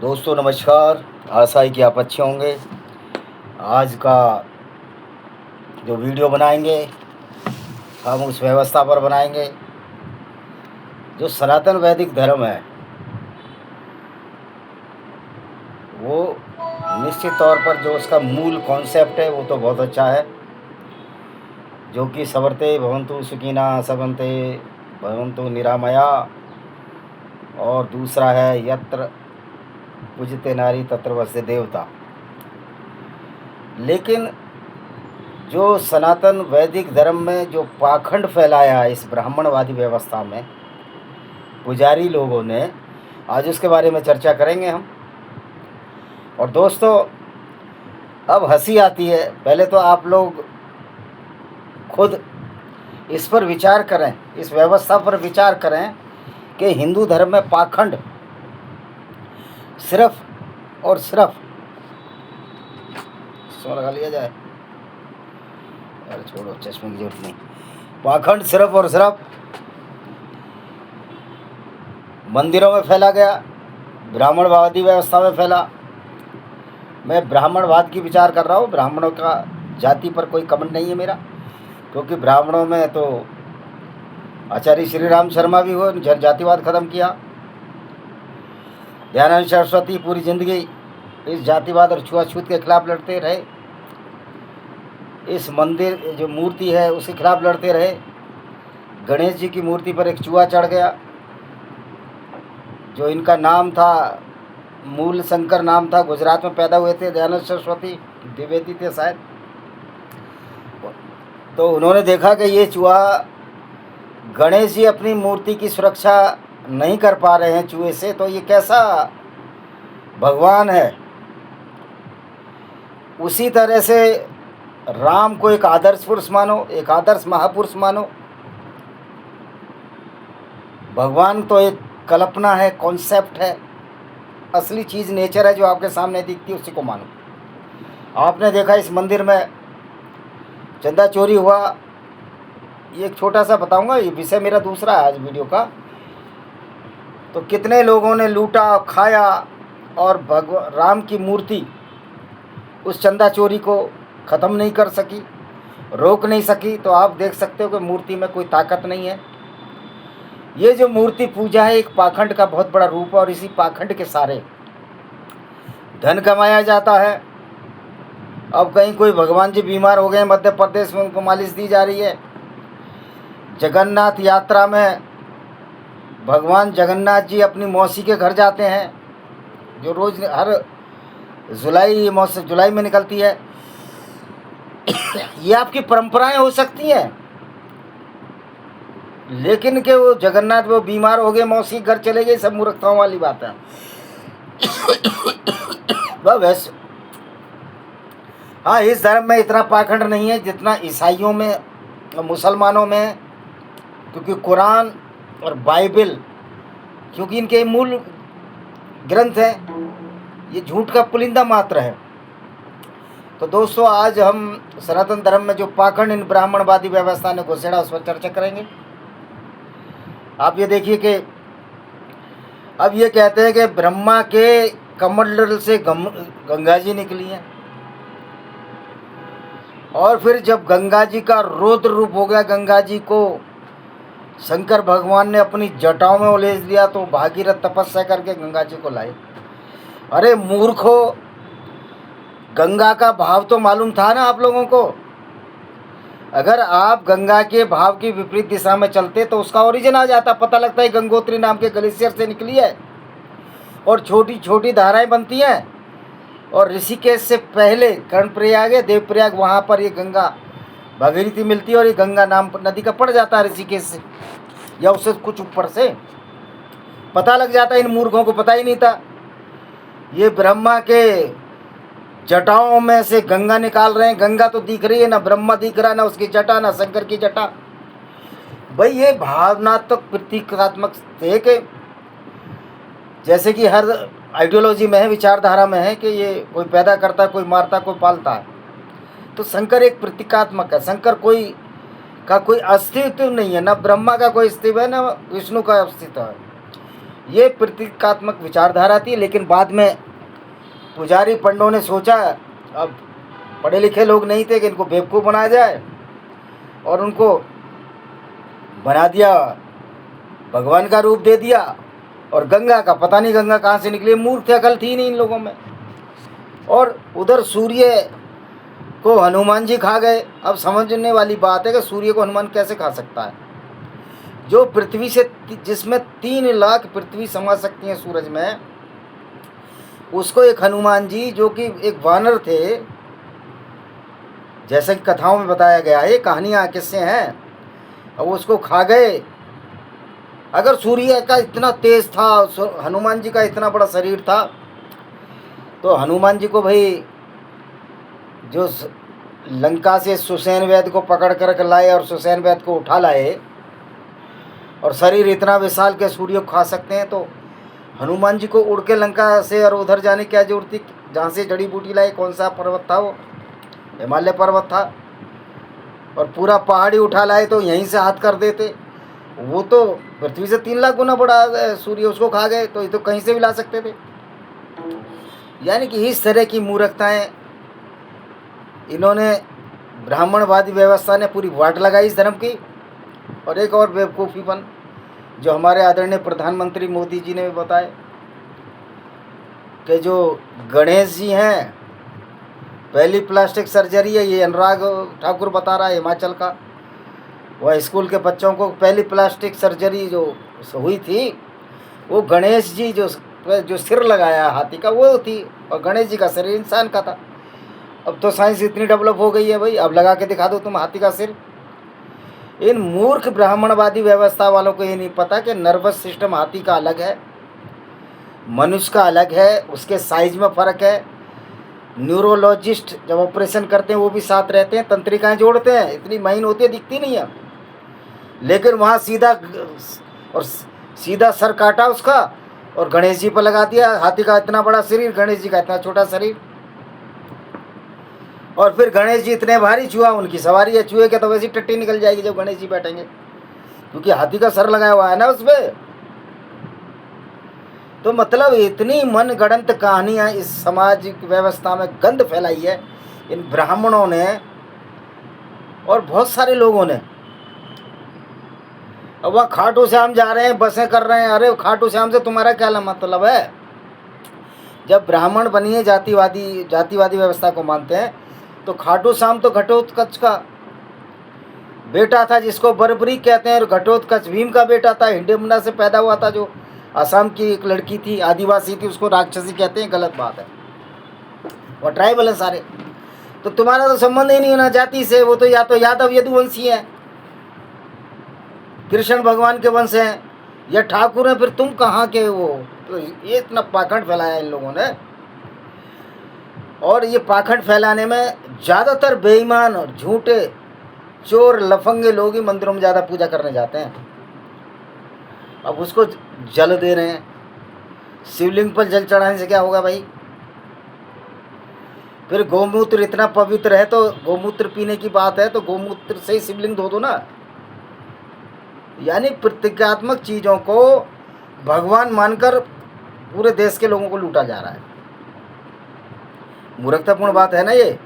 दोस्तों नमस्कार। आशा है कि आप अच्छे होंगे। आज का जो वीडियो बनाएंगे हम उस व्यवस्था पर बनाएंगे जो सनातन वैदिक धर्म है वो निश्चित तौर पर जो उसका मूल कॉन्सेप्ट है वो तो बहुत अच्छा है, जो कि सवर्ते भवन्तु सुखिना सवन्ते भवन्तु निरामया, और दूसरा है यत्र पूजते नारी तत्र वसते देवता। लेकिन जो सनातन वैदिक धर्म में जो पाखंड फैलाया है इस ब्राह्मणवादी व्यवस्था में पुजारी लोगों ने, आज उसके बारे में चर्चा करेंगे हम। और दोस्तों अब हंसी आती है, पहले तो आप लोग खुद इस पर विचार करें, इस व्यवस्था पर विचार करें कि हिंदू धर्म में पाखंड सिर्फ और सिर्फ सो लगा लिया जाए, अरे छोड़ो, चश्मे की जरूरत नहीं। पाखंड सिर्फ और सिर्फ मंदिरों में फैला गया, ब्राह्मणवादी व्यवस्था में फैला। मैं ब्राह्मणवाद की विचार कर रहा हूँ, ब्राह्मणों का जाति पर कोई कमेंट नहीं है मेरा, क्योंकि ब्राह्मणों में तो आचार्य श्री राम शर्मा भी हो, जातिवाद खत्म किया। दयानंद सरस्वती पूरी जिंदगी इस जातिवाद और छुआछूत के खिलाफ लड़ते रहे, इस मंदिर जो मूर्ति है उसके खिलाफ लड़ते रहे। गणेश जी की मूर्ति पर एक चूहा चढ़ गया, जो इनका नाम था, मूल शंकर नाम था, गुजरात में पैदा हुए थे दयानंद सरस्वती, द्विवेदी थे शायद। तो उन्होंने देखा कि ये चूहा, गणेश जी अपनी मूर्ति की सुरक्षा नहीं कर पा रहे हैं चूहे से, तो ये कैसा भगवान है। उसी तरह से राम को एक आदर्श पुरुष मानो, एक आदर्श महापुरुष मानो। भगवान तो एक कल्पना है, कॉन्सेप्ट है, असली चीज़ नेचर है जो आपके सामने दिखती है, उसी को मानो। आपने देखा इस मंदिर में चंदा चोरी हुआ, ये एक छोटा सा बताऊंगा, ये विषय मेरा दूसरा है आज वीडियो का। तो कितने लोगों ने लूटा खाया और राम की मूर्ति उस चंदा चोरी को ख़त्म नहीं कर सकी, रोक नहीं सकी। तो आप देख सकते हो कि मूर्ति में कोई ताकत नहीं है। ये जो मूर्ति पूजा है एक पाखंड का बहुत बड़ा रूप है, और इसी पाखंड के सारे धन कमाया जाता है। अब कहीं कोई भगवान जी बीमार हो गए मध्य प्रदेश में, उनको मालिश दी जा रही है। जगन्नाथ यात्रा में भगवान जगन्नाथ जी अपनी मौसी के घर जाते हैं, जो रोज़ हर जुलाई में निकलती है। ये आपकी परंपराएं हो सकती हैं, लेकिन कि वो जगन्नाथ वो बीमार हो गए, मौसी घर चले गए, सब मूर्खताओं वाली बात है। वैसे हाँ, इस धर्म में इतना पाखंड नहीं है जितना ईसाइयों में, मुसलमानों में, क्योंकि कुरान और बाइबल, क्योंकि इनके मूल ग्रंथ हैं, ये झूठ का पुलिंदा मात्र है। तो दोस्तों आज हम सनातन धर्म में जो पाखंड इन ब्राह्मणवादी व्यवस्था ने घुसेड़ा उस पर चर्चा करेंगे। आप ये देखिए कि अब ये कहते हैं कि ब्रह्मा के कमंडल से गंगा जी निकली हैं, और फिर जब गंगा जी का रौद्र रूप हो गया, गंगा जी को शंकर भगवान ने अपनी जटाओं में उलेज लिया, तो भागीरथ तपस्या करके गंगा जी को लाए। अरे मूर्खो, गंगा का भाव तो मालूम था ना आप लोगों को। अगर आप गंगा के भाव की विपरीत दिशा में चलते तो उसका ओरिजिन आ जाता, पता लगता है गंगोत्री नाम के ग्लेशियर से निकली है, और छोटी छोटी धाराएं बनती हैं। और ऋषिकेश से पहले कर्णप्रयाग है, देवप्रयाग, वहाँ पर ये गंगा भागीरथी मिलती है, और ये गंगा नाम नदी का पड़ जाता है ऋषिकेश से या उससे कुछ ऊपर से। पता लग जाता है, इन मूर्खों को पता ही नहीं था। ये ब्रह्मा के जटाओं में से गंगा निकाल रहे हैं। गंगा तो दिख रही है, ना ब्रह्मा दिख रहा, ना उसकी जटा, ना शंकर की जटा। भाई ये भावनात्मक प्रतीकात्मक थे कि जैसे कि हर आइडियोलॉजी में है, विचारधारा में है कि ये कोई पैदा करता है, कोई मारता, कोई पालता है। तो शंकर एक प्रतीकात्मक है। शंकर का कोई अस्तित्व नहीं है, ना ब्रह्मा का कोई अस्तित्व है, ना विष्णु का अस्तित्व है। ये प्रतीकात्मक विचारधारा थी। लेकिन बाद में पुजारी पंडों ने सोचा, अब पढ़े लिखे लोग नहीं थे कि इनको बेवकूफ़ बनाया जाए, और उनको बना दिया, भगवान का रूप दे दिया। और गंगा का पता नहीं गंगा कहाँ से निकली, मूर्ख थे, अकल थी नहीं इन लोगों में। और उधर सूर्य को हनुमान जी खा गए। अब समझने वाली बात है कि सूर्य को हनुमान कैसे खा सकता है, जो पृथ्वी से, जिसमें 3 लाख पृथ्वी समा सकती हैं सूरज में, उसको एक हनुमान जी जो कि एक वानर थे, जैसे कि कथाओं में बताया गया है, कहानियाँ किस्से हैं, और उसको खा गए। अगर सूर्य का इतना तेज था, हनुमान जी का इतना बड़ा शरीर था, तो हनुमान जी को भाई जो लंका से सुसैन वैद्य को पकड़ कर लाए और सुसैन वैद्य को उठा लाए, और शरीर इतना विशाल के सूर्य को खा सकते हैं, तो हनुमान जी को उड़ के लंका से और उधर जाने की क्या जरूरत थी? जहाँ से जड़ी बूटी लाए, कौन सा पर्वत था वो? हिमालय पर्वत था। और पूरा पहाड़ी उठा लाए तो यहीं से हाथ कर देते। वो तो पृथ्वी से 3 लाख गुना बड़ा सूर्य, उसको खा गए, तो ये तो कहीं से भी ला सकते थे। यानी कि इस तरह की मूर्खताएं इन्होंने, ब्राह्मणवादी व्यवस्था ने पूरी वाट लगाई इस धर्म की। और एक और बेवकूफ़ीपन जो हमारे आदरणीय प्रधानमंत्री मोदी जी ने भी बताया कि जो गणेश जी हैं, पहली प्लास्टिक सर्जरी है, ये अनुराग ठाकुर बता रहा है, हिमाचल का। वह स्कूल के बच्चों को पहली प्लास्टिक सर्जरी जो हुई थी, वो गणेश जी जो सिर लगाया हाथी का वो थी, और गणेश जी का शरीर इंसान का था। अब तो साइंस इतनी डेवलप हो गई है भाई, अब लगा के दिखा दो तुम हाथी का सिर। इन मूर्ख ब्राह्मणवादी व्यवस्था वालों को ये नहीं पता कि नर्वस सिस्टम हाथी का अलग है, मनुष्य का अलग है, उसके साइज में फ़र्क है। न्यूरोलॉजिस्ट जब ऑपरेशन करते हैं वो भी साथ रहते हैं, तंत्रिकाएं जोड़ते हैं, इतनी महीन होती है, दिखती नहीं है। लेकिन वहाँ सीधा सर काटा उसका और गणेश जी पर लगा दिया। हाथी का इतना बड़ा शरीर, गणेश जी का इतना छोटा शरीर। और फिर गणेश जी इतने भारी, चूहा उनकी सवारी है, चूहे के तो वैसी टट्टी निकल जाएगी जब गणेश जी बैठेंगे, क्योंकि हाथी का सर लगाया हुआ है ना उस पर। तो मतलब इतनी मनगढ़ंत कहानियाँ इस सामाजिक व्यवस्था में गंद फैलाई है इन ब्राह्मणों ने और बहुत सारे लोगों ने। अब वह खाटू श्याम जा रहे हैं, बसें कर रहे हैं। अरे खाटू श्याम से तुम्हारा क्या मतलब है? जब ब्राह्मण बनिए जातिवादी व्यवस्था को मानते हैं, तो खाटू श्याम तो घटोत्कच का बेटा था, जिसको बरबरी कहते हैं, और घटोत्कच भीम का बेटा था, हिडिंबा से पैदा हुआ था, जो असम की एक लड़की थी, आदिवासी थी, उसको राक्षसी कहते हैं, गलत बात है, वो ट्राइबल है सारे। तो तुम्हारा तो संबंध ही नहीं होना जाति से, वो तो या तो यादव यदुवंशी है, कृष्ण भगवान के वंश हैं, या ठाकुर हैं, फिर तुम कहाँ के वो? तो ये इतना पाखंड फैलाया इन लोगों ने। और ये पाखंड फैलाने में ज़्यादातर बेईमान और झूठे चोर लफंगे लोग ही मंदिरों में ज़्यादा पूजा करने जाते हैं। अब उसको जल दे रहे हैं, शिवलिंग पर जल चढ़ाने से क्या होगा भाई? फिर गोमूत्र इतना पवित्र है, तो गोमूत्र पीने की बात है तो गोमूत्र से ही शिवलिंग धो दो ना। यानी प्रतीकात्मक चीज़ों को भगवान मानकर पूरे देश के लोगों को लूटा जा रहा है। मूर्खतापूर्ण बात है ना, ये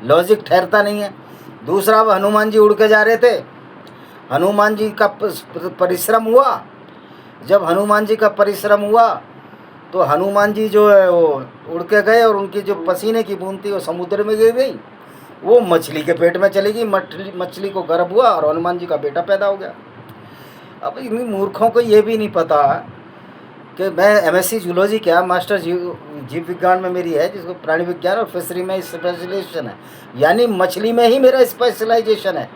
लॉजिक ठहरता नहीं है। दूसरा, अब हनुमान जी उड़ के जा रहे थे, हनुमान जी का परिश्रम हुआ। जब हनुमान जी का परिश्रम हुआ तो हनुमान जी जो है वो उड़ के गए, और उनकी जो पसीने की बूंद थी वो समुद्र में गिर गई, वो मछली के पेट में चली गई। मछली को गर्भ हुआ और हनुमान जी का बेटा पैदा हो गया। अब इन मूर्खों को ये भी नहीं पता कि मैं एमएससी जूलॉजी क्या, मास्टर जीव विज्ञान में मेरी है, जिसको प्राणी विज्ञान और फिशरी में स्पेशलाइजेशन है, यानी मछली में ही मेरा स्पेशलाइजेशन है।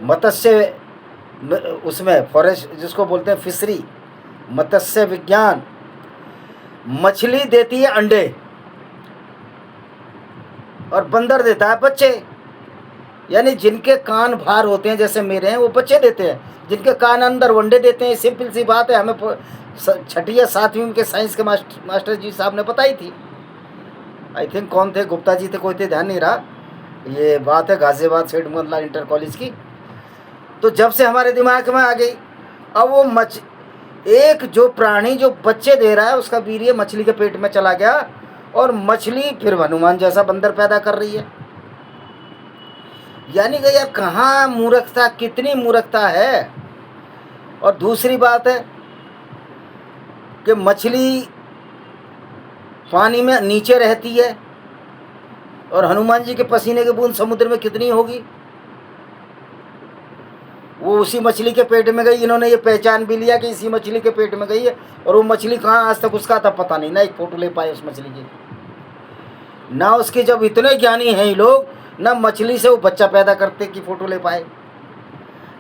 मत्स्य उसमें फॉरेस्ट जिसको बोलते हैं फिशरी, मत्स्य विज्ञान। मछली देती है अंडे और बंदर देता है बच्चे। यानी जिनके कान बाहर होते हैं जैसे मेरे हैं, वो बच्चे देते हैं, जिनके कान अंदर अंडे देते हैं। सिंपल सी बात है, हमें 6ठी या 7वीं के साइंस के मास्टर जी साहब ने बताई थी। आई थिंक कौन थे, गुप्ता जी थे, कोई थे, ध्यान नहीं रहा। ये बात है गाजियाबाद सेठ मोहनलाल इंटर कॉलेज की। तो जब से हमारे दिमाग में आ गई, अब वो एक जो प्राणी जो बच्चे दे रहा है उसका वीर्य मछली के पेट में चला गया और मछली फिर हनुमान जैसा बंदर पैदा कर रही है। यानी कि यार कहाँ मूर्खता, कितनी मूर्खता है। और दूसरी बात है कि मछली पानी में नीचे रहती है और हनुमान जी के पसीने की बूंद समुद्र में कितनी होगी। वो उसी मछली के पेट में गई, इन्होंने ये पहचान भी लिया कि इसी मछली के पेट में गई है, और वो मछली कहाँ आज तक उसका था पता नहीं, ना एक फोटो ले पाए उस मछली की, ना उसके। जब इतने ज्ञानी हैं ये लोग, ना मछली से वो बच्चा पैदा करते की फोटो ले पाए,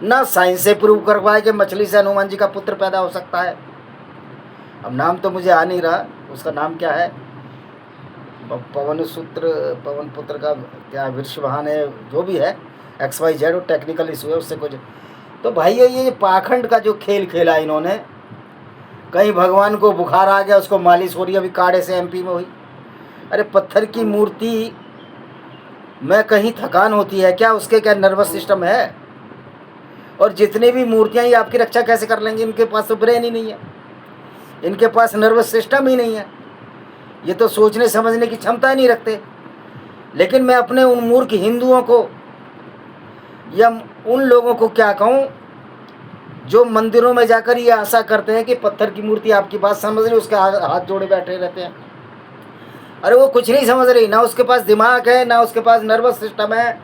ना साइंस से प्रूव कर पाए कि मछली से हनुमान जी का पुत्र पैदा हो सकता है। अब नाम तो मुझे आ नहीं रहा, उसका नाम क्या है, पवन पुत्र का क्या विश्ववाहन है, जो भी है XYZ, टेक्निकल इशू है उससे कुछ। तो भाई ये पाखंड का जो खेल खेला इन्होंने, कहीं भगवान को बुखार आ गया उसको मालिश हो रही है, अभी काढ़े से MP में हुई। अरे पत्थर की मूर्ति में कहीं थकान होती है क्या? उसके क्या नर्वस सिस्टम है? और जितने भी मूर्तियां ये आपकी रक्षा कैसे कर लेंगे? इनके पास तो ब्रेन ही नहीं है, इनके पास नर्वस सिस्टम ही नहीं है, ये तो सोचने समझने की क्षमता ही नहीं रखते। लेकिन मैं अपने उन मूर्ख हिंदुओं को या उन लोगों को क्या कहूँ जो मंदिरों में जाकर ये आशा करते हैं कि पत्थर की मूर्ति आपकी बात समझ रही, उसके हाथ जोड़े बैठे रहते हैं। अरे वो कुछ नहीं समझ रही, ना उसके पास दिमाग है, ना उसके पास नर्वस सिस्टम है,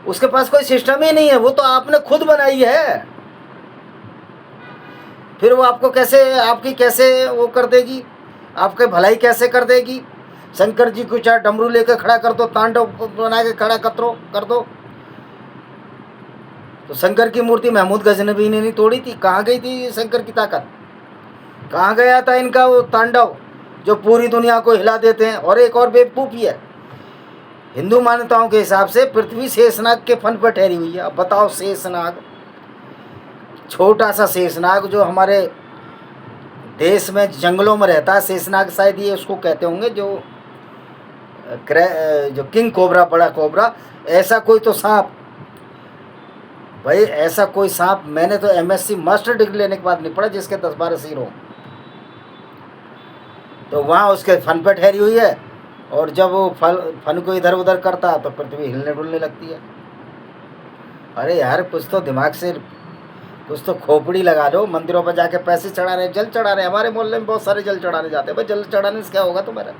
उसके पास कोई सिस्टम ही नहीं है, वो तो आपने खुद बनाई है। फिर वो आपको कैसे, आपकी कैसे वो कर देगी, आपके भलाई कैसे कर देगी? शंकर जी को चाहे डमरू लेकर खड़ा कर दो, तांडव बना के खड़ा कर दो, तो शंकर की मूर्ति महमूद गजनबी ने नहीं तोड़ी थी। कहाँ गई थी शंकर की ताकत? कहाँ गया था इनका वो तांडव जो पूरी दुनिया को हिला देते हैं? और एक और बेवकूफ़ी है, हिंदू मान्यताओं के हिसाब से पृथ्वी शेषनाग के फन पर ठहरी हुई है। अब बताओ, शेषनाग, छोटा सा शेषनाग जो हमारे देश में जंगलों में रहता है, शेषनाग शायद ये उसको कहते होंगे, जो किंग कोबरा, बड़ा कोबरा, ऐसा कोई तो सांप, भाई ऐसा कोई सांप मैंने तो MSc मास्टर डिग्री लेने के बाद नहीं पढ़ा जिसके 10-12 सिर हो। तो वहाँ उसके फन पे ठहरी हुई है, और जब वो फन को इधर उधर करता तो पृथ्वी हिलने डुलने लगती है। अरे यार कुछ तो दिमाग से, कुछ तो खोपड़ी लगा दो। मंदिरों पर जाके पैसे चढ़ा रहे, जल चढ़ा रहे, हमारे मोहल्ले में बहुत सारे जल चढ़ाने जाते हैं। भाई जल चढ़ाने से क्या होगा तुम्हारा?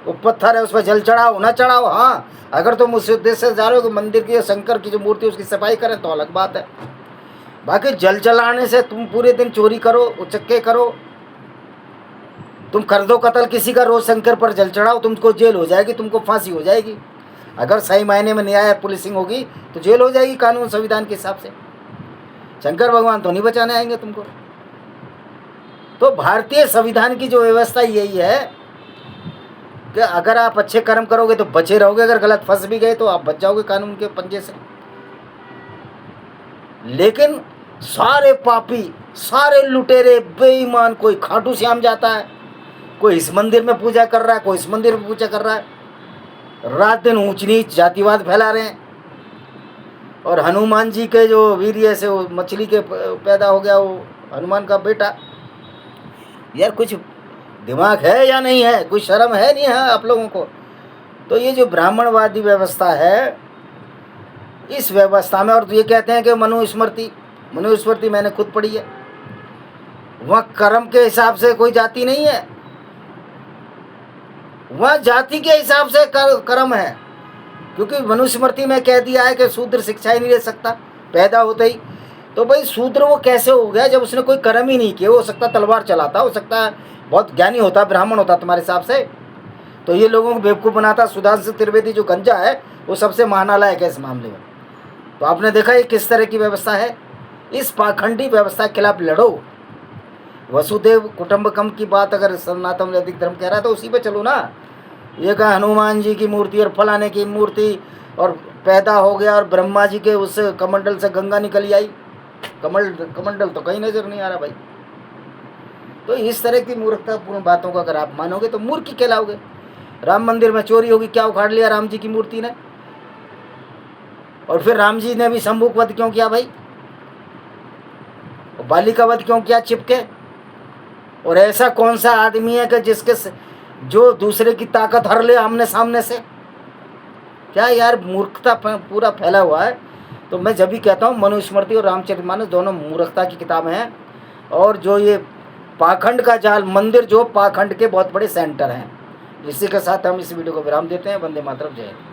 वो पत्थर है, उस पर जल चढ़ाओ ना चढ़ाओ, हाँ अगर तुम उस उद्देश्य से जा रहे हो कि मंदिर की शंकर की जो मूर्ति उसकी सफाई करें तो अलग बात है। बाकी जल चढ़ाने से तुम पूरे दिन चोरी करो, उचक्के करो, तुम कर दो कत्ल किसी का, रोज शंकर पर जल चढ़ाओ, तुमको जेल हो जाएगी, तुमको फांसी हो जाएगी। अगर सही मायने में न्याय पुलिसिंग होगी तो जेल हो जाएगी कानून संविधान के हिसाब से। शंकर भगवान तो नहीं बचाने आएंगे तुमको। तो भारतीय संविधान की जो व्यवस्था यही है कि अगर आप अच्छे कर्म करोगे तो बचे रहोगे, अगर गलत फंस भी गए तो आप बच जाओगे कानून के पंजे से। लेकिन सारे पापी, सारे लुटेरे, बेईमान, कोई खाटू श्याम जाता है, कोई इस मंदिर में पूजा कर रहा है, कोई इस मंदिर में पूजा कर रहा है, रात दिन ऊंच नीच जातिवाद फैला रहे हैं। और हनुमान जी के जो वीर्य से वो मछली के पैदा हो गया वो हनुमान का बेटा। यार कुछ दिमाग है या नहीं है? कोई शर्म है नहीं है आप लोगों को? तो ये जो ब्राह्मणवादी व्यवस्था है, इस व्यवस्था में, और ये कहते हैं कि मनुस्मृति मैंने खुद पढ़ी है, वहाँ कर्म के हिसाब से कोई जाति नहीं है, वहाँ जाति के हिसाब से कर्म है। क्योंकि मनुस्मृति में कह दिया है कि शूद्र शिक्षा ही नहीं ले सकता पैदा होते ही। तो भाई शूद्र वो कैसे हो गया जब उसने कोई कर्म ही नहीं किया? हो सकता तलवार चलाता, हो सकता है बहुत ज्ञानी होता, ब्राह्मण होता तुम्हारे हिसाब से। तो ये लोगों को बेवकूफ़ बनाता। सुधांशु त्रिवेदी जो गंजा है वो सबसे महानालायक है इस मामले में। तो आपने देखा ये किस तरह की व्यवस्था है। इस पाखंडी व्यवस्था के खिलाफ लड़ो। वसुदेव कुटुंबकम की बात अगर सनातन वैदिक धर्म कह रहा है तो उसी पे चलो ना। ये कहा हनुमान जी की मूर्ति और फलाने की मूर्ति और पैदा हो गया, और ब्रह्मा जी के उस कमंडल से गंगा निकली आई। कमंडल तो कहीं नजर नहीं आ रहा भाई। तो इस तरह की मूर्खतापूर्ण बातों को अगर आप मानोगे तो मूर्ख ही कहलाओगे। राम मंदिर में चोरी होगी, क्या उखाड़ लिया राम जी की मूर्ति ने? और फिर राम जी ने भी शंभुक वध क्यों किया भाई? बालिका वध क्यों किया चिपके? और ऐसा कौन सा आदमी है कि जिसके जो दूसरे की ताकत हर ले आमने सामने से? क्या यार मूर्खता पूरा फैला हुआ है। तो मैं जब भी कहता हूँ मनुस्मृति और रामचरितमानस दोनों मूर्खता की किताबें हैं। और जो ये पाखंड का जाल, मंदिर जो पाखंड के बहुत बड़े सेंटर हैं। इसी के साथ हम इस वीडियो को विराम देते हैं। वंदे मातरम, जय हिंद।